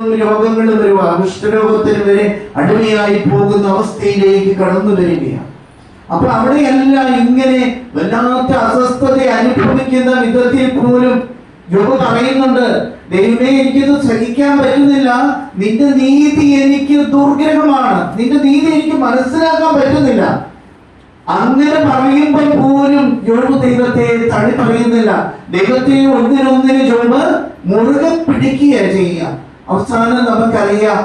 രോഗങ്ങളും വരും, കുഷ്ഠരോഗത്തിന് വരെ അടിമയായി പോകുന്ന അവസ്ഥയിലേക്ക് കടന്നു വരികയാണ്. അപ്പൊ അവിടെയെല്ലാം ഇങ്ങനെ വല്ലാത്ത അസ്വസ്ഥത അനുഭവിക്കുന്ന വിധത്തിൽ പോലും യോബ് പറയുന്നുണ്ട്, ദൈവമേ എനിക്കിത് സഹിക്കാൻ പറ്റുന്നില്ല, നിന്റെ നീതി എനിക്ക് ദുർഗ്രഹമാണ്, നിന്റെ നീതി എനിക്ക് മനസ്സിലാക്കാൻ പറ്റുന്നില്ല. അങ്ങനെ പറയുമ്പോൾ പോലും യോബ് ദൈവത്തെ തള്ളി പറയുന്നില്ല. ദൈവത്തെ ഒന്നിനൊന്നിന് യോബ് മുറുകെ പിടിക്കുക ചെയ്യുക. അവസാനം നമുക്കറിയാം,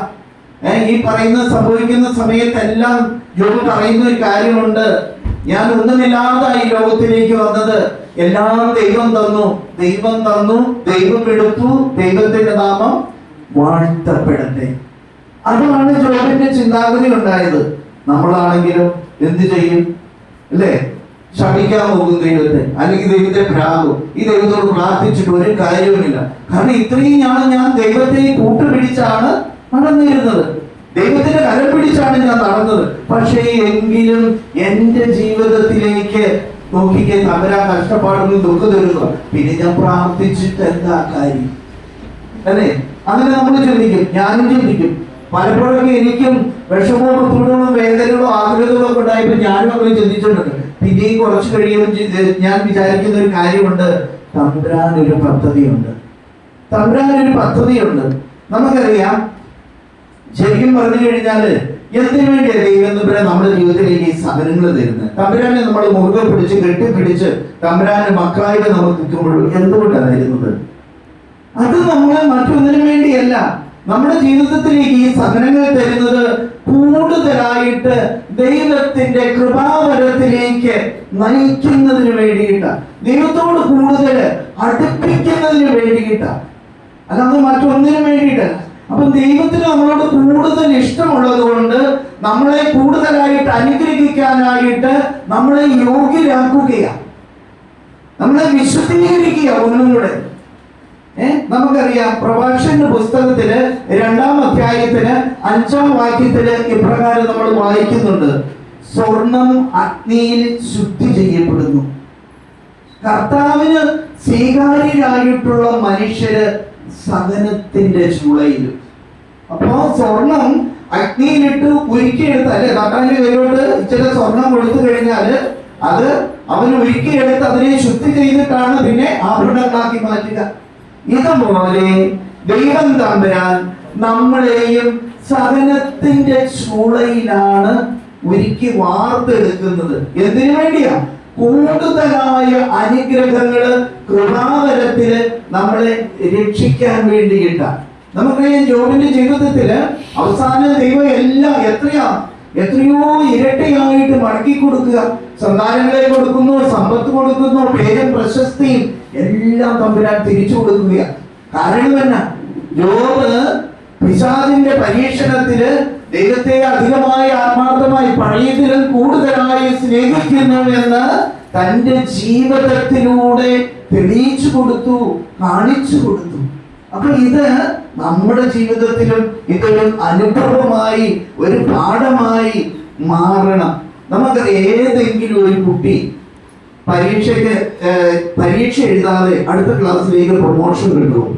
ഈ പറയുന്ന സംഭവിക്കുന്ന സമയത്തെല്ലാം യോബ് പറയുന്ന ഒരു കാര്യമുണ്ട്, ഞാൻ ഒന്നുമില്ലാതായി ലോകത്തിലേക്ക് വന്നത്, എല്ലാം ദൈവം തന്നു, ദൈവം തന്നു, ദൈവം എടുത്തു, ദൈവത്തിന്റെ നാമം വാഴ്ത്തപ്പെടട്ടെ. അതാണ് യോബിന്റെ ചിന്താഗതി ഉണ്ടായത്. നമ്മളാണെങ്കിലും എന്ത് ചെയ്യും അല്ലേ? ശപിക്കാൻ പോകും ദൈവത്തെ, അല്ലെങ്കിൽ ദൈവത്തെ ഭ്രാകും. ഈ ദൈവത്തോട് പ്രാർത്ഥിച്ചിട്ട് ഒരു കാര്യവുമില്ല. കാരണം ഇത്രയും ഞാൻ ദൈവത്തെ കൂട്ടുപിടിച്ചാണ് നടന്നിരുന്നത്, ദൈവത്തിന്റെ കരം പിടിച്ചാണ് ഞാൻ നടന്നത്. പക്ഷേ എങ്കിലും എന്റെ ജീവിതത്തിലേക്ക് നോക്കിക്കേ, തമ്പുരാൻ കഷ്ടപ്പാടുകൾ ദുഃഖം തരുക, പിന്നെ ഞാൻ പ്രാർത്ഥിച്ചിട്ട് എന്താ കാര്യം അല്ലേ? അങ്ങനെ നമ്മൾ ചിന്തിക്കും, ഞാനും ചിന്തിക്കും. പലപ്പോഴൊക്കെ എനിക്കും വിഷമോ ബുദ്ധിമുട്ടുകളോ വേദനകളോ ആഗ്രഹങ്ങളോ ഒക്കെ ഉണ്ടായപ്പോൾ ഞാനും അങ്ങനെ ചിന്തിച്ചിട്ടുണ്ട്. പിന്നെയും കുറച്ച് കഴിയുമ്പോൾ ഞാൻ വിചാരിക്കുന്ന ഒരു കാര്യമുണ്ട്, തമ്പുരാനൊരു പദ്ധതിയുണ്ട്, തമ്പുരാനൊരു പദ്ധതിയുണ്ട്. നമുക്കറിയാം, ശരിക്കും പറഞ്ഞു കഴിഞ്ഞാല് എന്തിനു വേണ്ടിയാ ദൈവം തമ്പുരാൻ നമ്മുടെ ജീവിതത്തിലേക്ക് ഈ സഹനങ്ങൾ തരുന്നത്? തമ്പുരാനെ നമ്മൾ മുറുകെ പിടിച്ച് കെട്ടിപ്പിടിച്ച് തമ്പുരാന്റെ മക്കളായിട്ട് നമ്മൾ നിൽക്കുമ്പോഴും എന്തുകൊണ്ടാണ് തരുന്നത്? അത് നമ്മളെ മറ്റൊന്നിനു വേണ്ടിയല്ല. നമ്മുടെ ജീവിതത്തിലേക്ക് ഈ സഹനങ്ങൾ തരുന്നത് കൂടുതലായിട്ട് ദൈവത്തിന്റെ കൃപാവരത്തിലേക്ക് നയിക്കുന്നതിന് വേണ്ടിയിട്ടാണ്, ദൈവത്തോട് കൂടുതൽ അടുപ്പിക്കുന്നതിന് വേണ്ടിയിട്ടാണ്, അല്ലാതെ മറ്റൊന്നിനു വേണ്ടിയിട്ടല്ല. അപ്പൊ ദൈവത്തിന് നമ്മളോട് കൂടുതൽ ഇഷ്ടമുള്ളത് കൊണ്ട് നമ്മളെ കൂടുതലായിട്ട് അനുഗ്രഹിക്കാനായിട്ട് നമ്മളെ യോഗ്യരാക്കുകയാണ്, നമ്മളെ വിശുദ്ധീകരിക്കുക. ഒന്നും കൂടെ നമുക്കറിയാം, പ്രഭാഷകന്റെ പുസ്തകത്തില് 2-ാം അധ്യായത്തിന് 5-ാം വാക്യത്തില് ഇപ്രകാരം നമ്മൾ വായിക്കുന്നുണ്ട്, സ്വർണം അഗ്നിയിൽ ശുദ്ധി ചെയ്യപ്പെടുന്നു. കർത്താവിന് സ്വീകാര്യരായിട്ടുള്ള മനുഷ്യര് സഹനത്തിന്റെ ചൂളയിലും. അപ്പോ സ്വർണം അഗ്നിയിലിട്ട് ഉരുക്കിയെടുത്ത്, അല്ലെ, കർത്താവിന്റെ കയ്യിലോട്ട് ഇച്ചിരി സ്വർണം കൊടുത്തു കഴിഞ്ഞാല് അത് അവന് ഉരുക്കിയെടുത്ത് അതിനെ ശുദ്ധി ചെയ്തിട്ടാണ് പിന്നെ ആഭരണങ്ങളാക്കി മാറ്റുക. ഇതുപോലെ ദൈവം തമ്പുരാൻ നമ്മളെയും സഹനത്തിന്റെ ചൂളയിലാണ് ഒരുക്കി വാർത്തെടുക്കുന്നത്. എന്തിനു വേണ്ടിയാ? കൂടുതലായ അനുഗ്രഹങ്ങള് കൃപാവരത്തില് നമ്മളെ രക്ഷിക്കാൻ വേണ്ടിയിട്ടാണ്. നമുക്കറിയാം, യോബിന്റെ ജീവിതത്തില് അവസാനം ദൈവം എല്ലാം എത്രയോ ഇരട്ടിയായിട്ട് മടക്കി കൊടുക്കുക. സന്താനങ്ങളെ കൊടുക്കുന്നു, സമ്പത്ത് കൊടുക്കുന്നു, പേരും പ്രശസ്തിയും എല്ലാം തമ്പുരാൻ തിരിച്ചു കൊടുക്കുകയാണ്. കാരണം എന്നാ? യോബ് പിശാചിന്റെ പരീക്ഷണത്തില് ദൈവത്തെ അധികമായി ആത്മാർത്ഥമായി പഴയതിലും കൂടുതലായി സ്നേഹിക്കുന്നു എന്ന് തന്റെ ജീവിതത്തിലൂടെ തെളിയിച്ചു കൊടുത്തു, കാണിച്ചു കൊടുത്തു. അപ്പൊ ഇത് നമ്മുടെ ജീവിതത്തിലും ഇതൊരു അനുഭവമായി, ഒരു പാഠമായി മാറണം. നമുക്ക് ഏതെങ്കിലും ഒരു കുട്ടി പരീക്ഷ എഴുതാതെ അടുത്ത ക്ലാസ്സിലേക്ക് പ്രൊമോഷൻ കിട്ടും.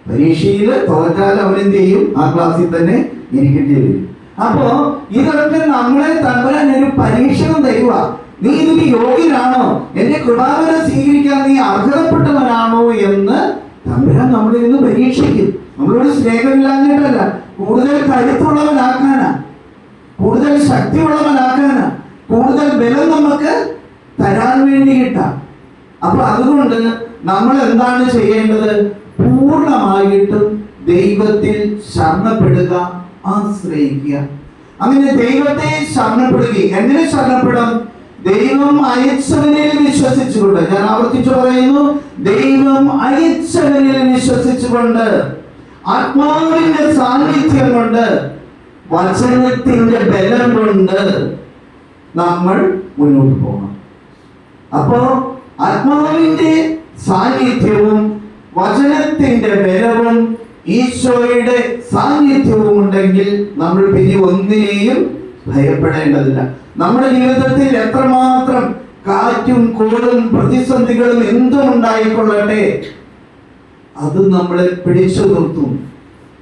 പരീക്ഷയിൽ തോറ്റാൽ അവനെന്ത് ചെയ്യും? ആ ക്ലാസ്സിൽ തന്നെ ഇരിക്കേണ്ടി വരും. അപ്പോ ഇതൊക്കെ നമ്മളെ തമ്പുരാൻ ഒരു പരീക്ഷണം തരുക. നീ ഇതിന് യോഗ്യനാണോ? എന്റെ കൃപാവരം സ്വീകരിക്കാൻ നീ അർഹതപ്പെട്ടവനാണോ എന്ന് തമ്പുരാൻ നമ്മളിൽ നിന്ന് പരീക്ഷിക്കും. നമ്മളോട് സ്നേഹമില്ലാഞ്ഞിട്ടല്ല, കൂടുതൽ കരുത്തുള്ളവനാക്കാനാ, കൂടുതൽ ശക്തിയുള്ളവനാക്കാനാ, കൂടുതൽ ബലം നമുക്ക് തരാൻ വേണ്ടിയിട്ടാ. അപ്പൊ അതുകൊണ്ട് നമ്മൾ എന്താണ് ചെയ്യേണ്ടത്? പൂർണ്ണമായിട്ടും ദൈവത്തിൽ ശരണപ്പെടുക, ആശ്രയിക്കുക. അങ്ങനെ ദൈവത്തെ ശരണപ്പെടുക. എങ്ങനെ ശരണപ്പെടാം? ദൈവം അയച്ചവനിൽ വിശ്വസിച്ചുകൊണ്ട്. ഞാൻ ആവർത്തിച്ചു പറയുന്നു, ദൈവം അയച്ചവനിൽ വിശ്വസിച്ചുകൊണ്ട്, ആത്മാവിന്റെ സാന്നിധ്യം കൊണ്ട്, വചനത്തിന്റെ ബലം കൊണ്ട് നമ്മൾ മുന്നോട്ട് പോകണം. അപ്പോ ആത്മാവിന്റെ സാന്നിധ്യവും വചനത്തിന്റെ ബലവും ഈശോയുടെ സാന്നിധ്യവും ഉണ്ടെങ്കിൽ നമ്മൾ പിന്നെ ഒന്നിനെയും ഭയപ്പെടേണ്ടതില്ല. നമ്മുടെ ജീവിതത്തിൽ എത്രമാത്രം കാറ്റും കോളും പ്രതിസന്ധികളും എന്തും ഉണ്ടായിക്കൊള്ളട്ടെ, അത് നമ്മളെ പിടിച്ചു നിർത്തും.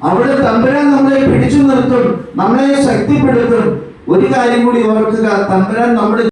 അവിടെ തമ്പുരാൻ നമ്മളെ പിടിച്ചു നിർത്തും, നമ്മളെ ശക്തിപ്പെടുത്തും. ഒരു കാര്യം കൂടി ഓർക്കുക, തമ്പുരാൻ നമ്മുടെ